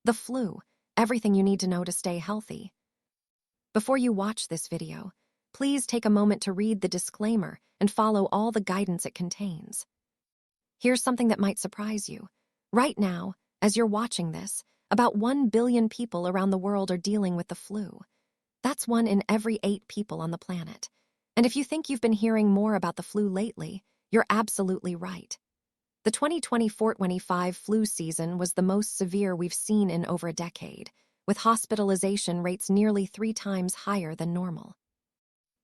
The flu, everything you need to know to stay healthy. Before you watch this video, please take a moment to read the disclaimer and follow all the guidance it contains. Here's something that might surprise you. Right now, as you're watching this, about 1 billion people around the world are dealing with the flu. That's 1 in every 8 people on the planet. And if you think you've been hearing more about the flu lately, you're absolutely right. The 2024-25 flu season was the most severe we've seen in over a decade, with hospitalization rates nearly 3 times higher than normal.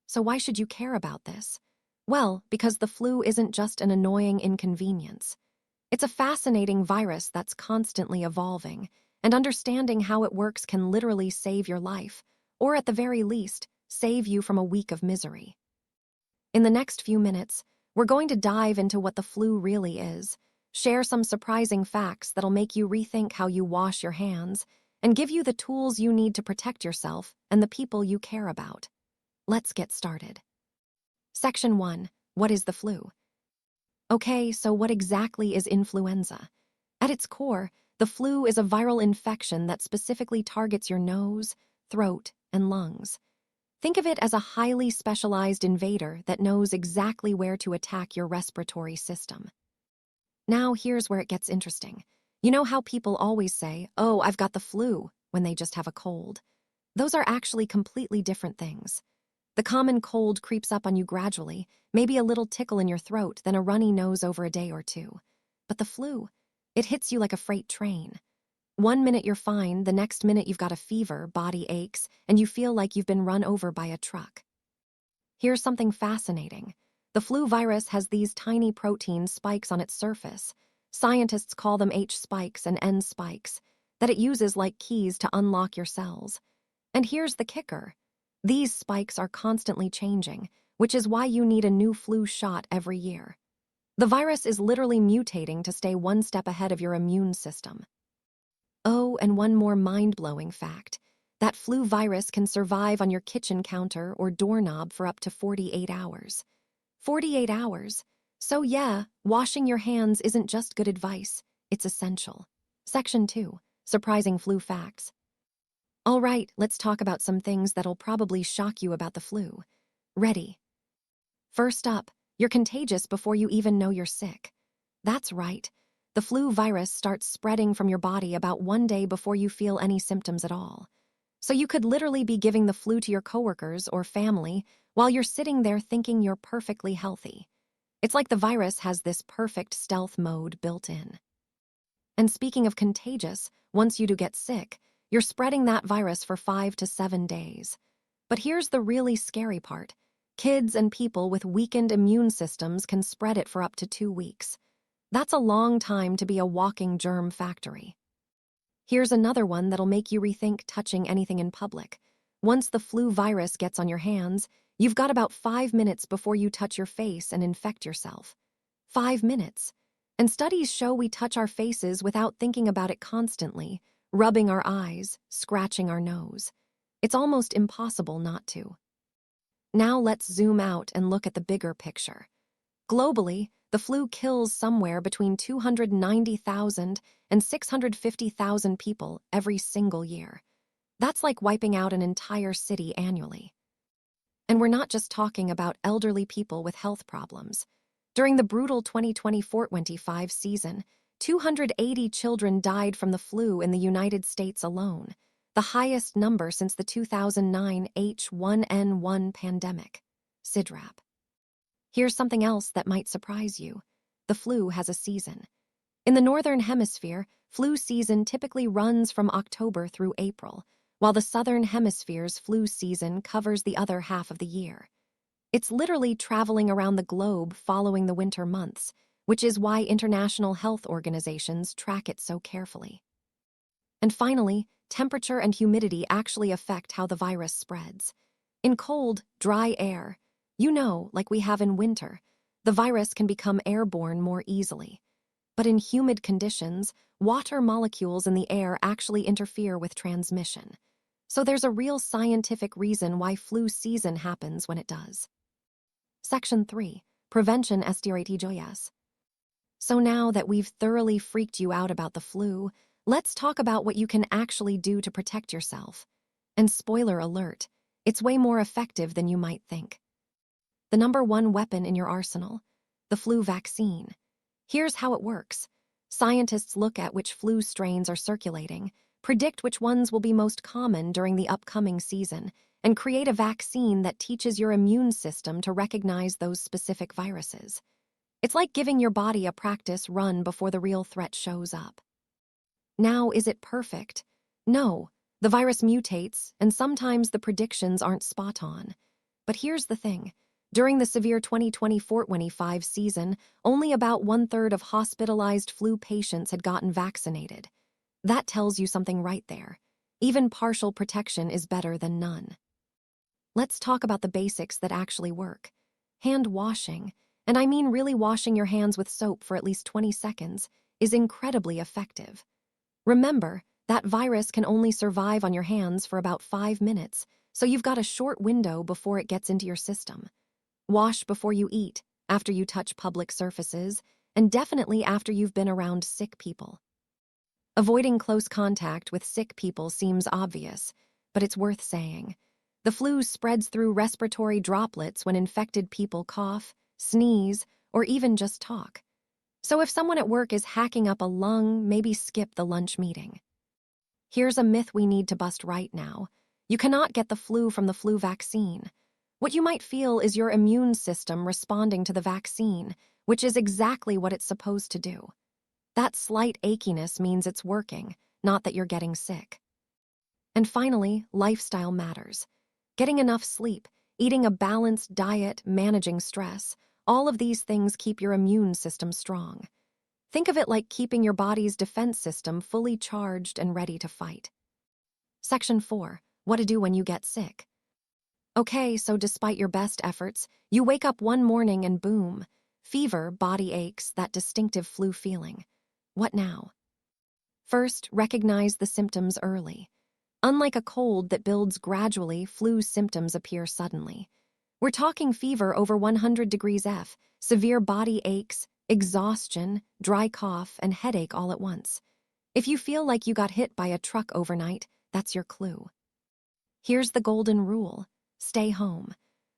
So why should you care about this? Well, because the flu isn't just an annoying inconvenience. It's a fascinating virus that's constantly evolving, and understanding how it works can literally save your life, or at the very least, save you from a week of misery. In the next few minutes, we're going to dive into what the flu really is, share some surprising facts that'll make you rethink how you wash your hands, and give you the tools you need to protect yourself and the people you care about. Let's get started. Section 1. What is the flu? Okay, so what exactly is influenza? At its core, the flu is a viral infection that specifically targets your nose, throat, and lungs. Think of it as a highly specialized invader that knows exactly where to attack your respiratory system. Now, here's where it gets interesting. You know how people always say, "Oh, I've got the flu," when they just have a cold? Those are actually completely different things. The common cold creeps up on you gradually, maybe a little tickle in your throat, then a runny nose over a day or two. But the flu, it hits you like a freight train. 1 minute you're fine, the next minute you've got a fever, body aches, and you feel like you've been run over by a truck. Here's something fascinating. The flu virus has these tiny protein spikes on its surface. Scientists call them H spikes and N spikes, that it uses like keys to unlock your cells. And here's the kicker. These spikes are constantly changing, which is why you need a new flu shot every year. The virus is literally mutating to stay 1 step ahead of your immune system. Oh, and one more mind-blowing fact. That flu virus can survive on your kitchen counter or doorknob for up to 48 hours. 48 hours. So yeah, washing your hands isn't just good advice, it's essential. Section 2. Surprising flu facts. All right, let's talk about some things that'll probably shock you about the flu. Ready? First up, you're contagious before you even know you're sick. That's right. The flu virus starts spreading from your body about 1 day before you feel any symptoms at all. So you could literally be giving the flu to your coworkers or family while you're sitting there thinking you're perfectly healthy. It's like the virus has this perfect stealth mode built in. And speaking of contagious, once you do get sick, you're spreading that virus for 5 to 7 days. But here's the really scary part. Kids and people with weakened immune systems can spread it for up to 2 weeks. That's a long time to be a walking germ factory. Here's another one that'll make you rethink touching anything in public. Once the flu virus gets on your hands, you've got about 5 minutes before you touch your face and infect yourself. 5 minutes. And studies show we touch our faces without thinking about it constantly, rubbing our eyes, scratching our nose. It's almost impossible not to. Now let's zoom out and look at the bigger picture. Globally, the flu kills somewhere between 290,000 and 650,000 people every single year. That's like wiping out an entire city annually. And we're not just talking about elderly people with health problems. During the brutal 2024-25 season, 280 children died from the flu in the United States alone, the highest number since the 2009 H1N1 pandemic. CIDRAP. Here's something else that might surprise you. The flu has a season. In the Northern Hemisphere, flu season typically runs from October through April, while the Southern Hemisphere's flu season covers the other half of the year. It's literally traveling around the globe following the winter months, which is why international health organizations track it so carefully. And finally, temperature and humidity actually affect how the virus spreads. In cold, dry air, like we have in winter, the virus can become airborne more easily. But in humid conditions, water molecules in the air actually interfere with transmission. So there's a real scientific reason why flu season happens when it does. Section 3. Prevention strategies. So now that we've thoroughly freaked you out about the flu, let's talk about what you can actually do to protect yourself. And spoiler alert, it's way more effective than you might think. The number one weapon in your arsenal, the flu vaccine. Here's how it works. Scientists look at which flu strains are circulating, predict which ones will be most common during the upcoming season, and create a vaccine that teaches your immune system to recognize those specific viruses. It's like giving your body a practice run before the real threat shows up. Now, is it perfect? No. The virus mutates, and sometimes the predictions aren't spot on. But here's the thing. During the severe 2024-25 season, only about 1/3 of hospitalized flu patients had gotten vaccinated. That tells you something right there. Even partial protection is better than none. Let's talk about the basics that actually work. Hand washing, and I mean really washing your hands with soap for at least 20 seconds, is incredibly effective. Remember, that virus can only survive on your hands for about 5 minutes, so you've got a short window before it gets into your system. Wash before you eat, after you touch public surfaces, and definitely after you've been around sick people. Avoiding close contact with sick people seems obvious, but it's worth saying. The flu spreads through respiratory droplets when infected people cough, sneeze, or even just talk. So if someone at work is hacking up a lung, maybe skip the lunch meeting. Here's a myth we need to bust right now. You cannot get the flu from the flu vaccine. What you might feel is your immune system responding to the vaccine, which is exactly what it's supposed to do. That slight achiness means it's working, not that you're getting sick. And finally, lifestyle matters. Getting enough sleep, eating a balanced diet, managing stress, all of these things keep your immune system strong. Think of it like keeping your body's defense system fully charged and ready to fight. Section 4. What to do when you get sick. Okay, so despite your best efforts, you wake up one morning and boom, fever, body aches, that distinctive flu feeling. What now? First, recognize the symptoms early. Unlike a cold that builds gradually, flu symptoms appear suddenly. We're talking fever over 100 degrees F, severe body aches, exhaustion, dry cough, and headache all at once. If you feel like you got hit by a truck overnight, that's your clue. Here's the golden rule. Stay home.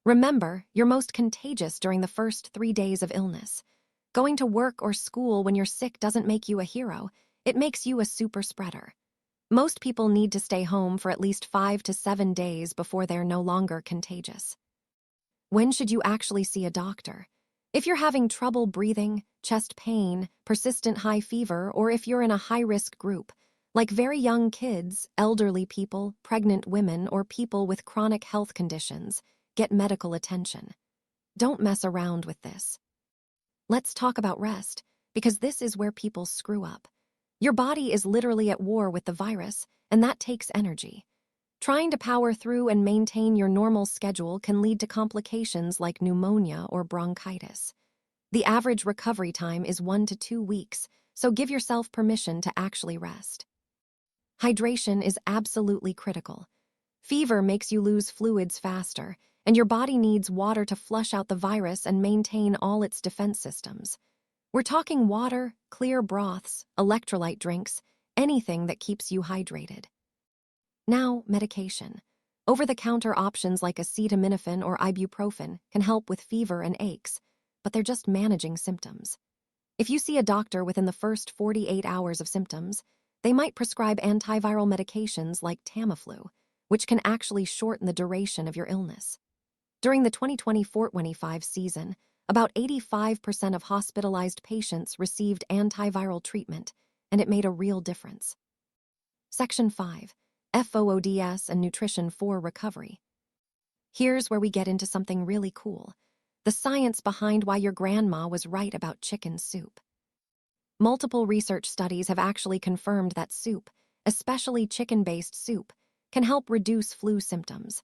Remember, you're most contagious during the first 3 days of illness. Going to work or school when you're sick doesn't make you a hero. It makes you a super spreader. Most people need to stay home for at least 5 to 7 days before they're no longer contagious. When should you actually see a doctor? If you're having trouble breathing, chest pain, persistent high fever, or if you're in a high-risk group, like very young kids, elderly people, pregnant women, or people with chronic health conditions, get medical attention. Don't mess around with this. Let's talk about rest, because this is where people screw up. Your body is literally at war with the virus, and that takes energy. Trying to power through and maintain your normal schedule can lead to complications like pneumonia or bronchitis. The average recovery time is 1 to 2 weeks, so give yourself permission to actually rest. Hydration is absolutely critical. Fever makes you lose fluids faster, and your body needs water to flush out the virus and maintain all its defense systems. We're talking water, clear broths, electrolyte drinks, anything that keeps you hydrated. Now, medication. Over-the-counter options like acetaminophen or ibuprofen can help with fever and aches, but they're just managing symptoms. If you see a doctor within the first 48 hours of symptoms, they might prescribe antiviral medications like Tamiflu, which can actually shorten the duration of your illness. During the 2024-25 season, about 85% of hospitalized patients received antiviral treatment, and it made a real difference. Section 5. FOODS and Nutrition for Recovery. Here's where we get into something really cool. The science behind why your grandma was right about chicken soup. Multiple research studies have actually confirmed that soup, especially chicken-based soup, can help reduce flu symptoms.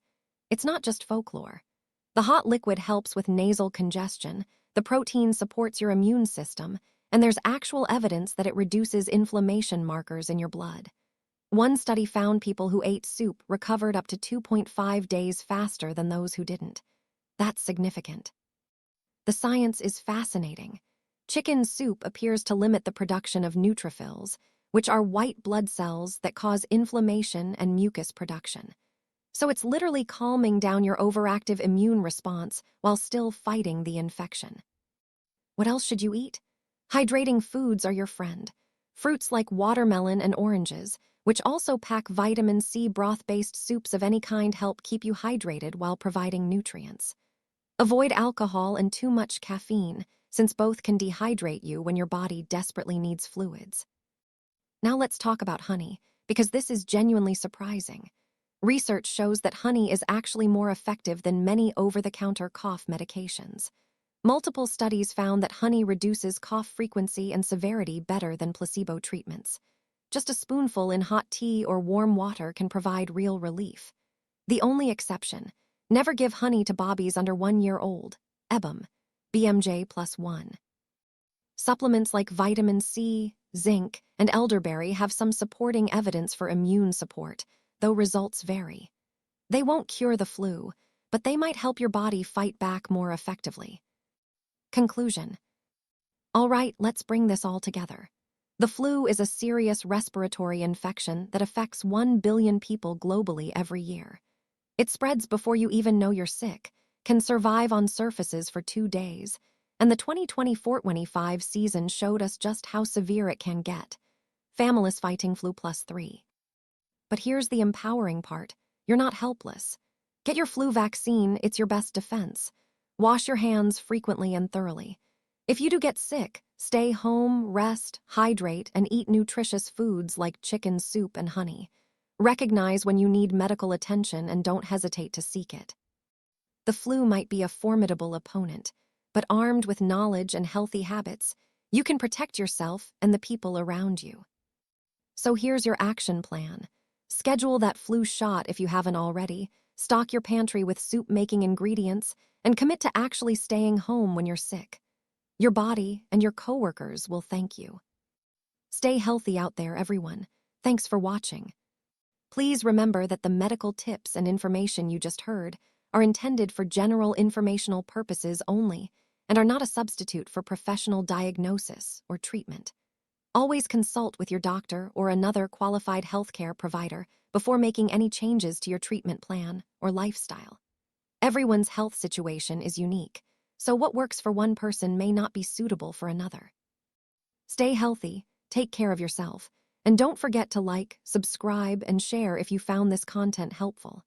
It's not just folklore. The hot liquid helps with nasal congestion, the protein supports your immune system, and there's actual evidence that it reduces inflammation markers in your blood. One study found people who ate soup recovered up to 2.5 days faster than those who didn't. That's significant. The science is fascinating. Chicken soup appears to limit the production of neutrophils, which are white blood cells that cause inflammation and mucus production. So it's literally calming down your overactive immune response while still fighting the infection. What else should you eat? Hydrating foods are your friend. Fruits like watermelon and oranges, which also pack vitamin C, broth-based soups of any kind help keep you hydrated while providing nutrients. Avoid alcohol and too much caffeine, since both can dehydrate you when your body desperately needs fluids. Now let's talk about honey, because this is genuinely surprising. Research shows that honey is actually more effective than many over-the-counter cough medications. Multiple studies found that honey reduces cough frequency and severity better than placebo treatments. Just a spoonful in hot tea or warm water can provide real relief. The only exception: never give honey to babies under 1 year old. EBM, BMJ+1. Supplements like vitamin C, zinc, and elderberry have some supporting evidence for immune support, though results vary. They won't cure the flu, but they might help your body fight back more effectively. Conclusion. All right, let's bring this all together. The flu is a serious respiratory infection that affects 1 billion people globally every year. It spreads before you even know you're sick, can survive on surfaces for 2 days, and the 2024-25 season showed us just how severe it can get. Families fighting flu +3. But here's the empowering part: you're not helpless. Get your flu vaccine, it's your best defense. Wash your hands frequently and thoroughly. If you do get sick, stay home, rest, hydrate, and eat nutritious foods like chicken soup and honey. Recognize when you need medical attention and don't hesitate to seek it. The flu might be a formidable opponent, but armed with knowledge and healthy habits, you can protect yourself and the people around you. So here's your action plan. Schedule that flu shot if you haven't already, stock your pantry with soup-making ingredients, and commit to actually staying home when you're sick. Your body and your coworkers will thank you. Stay healthy out there, everyone. Thanks for watching. Please remember that the medical tips and information you just heard are intended for general informational purposes only and are not a substitute for professional diagnosis or treatment. Always consult with your doctor or another qualified healthcare provider before making any changes to your treatment plan or lifestyle. Everyone's health situation is unique, so what works for one person may not be suitable for another. Stay healthy, take care of yourself, and don't forget to like, subscribe, and share if you found this content helpful.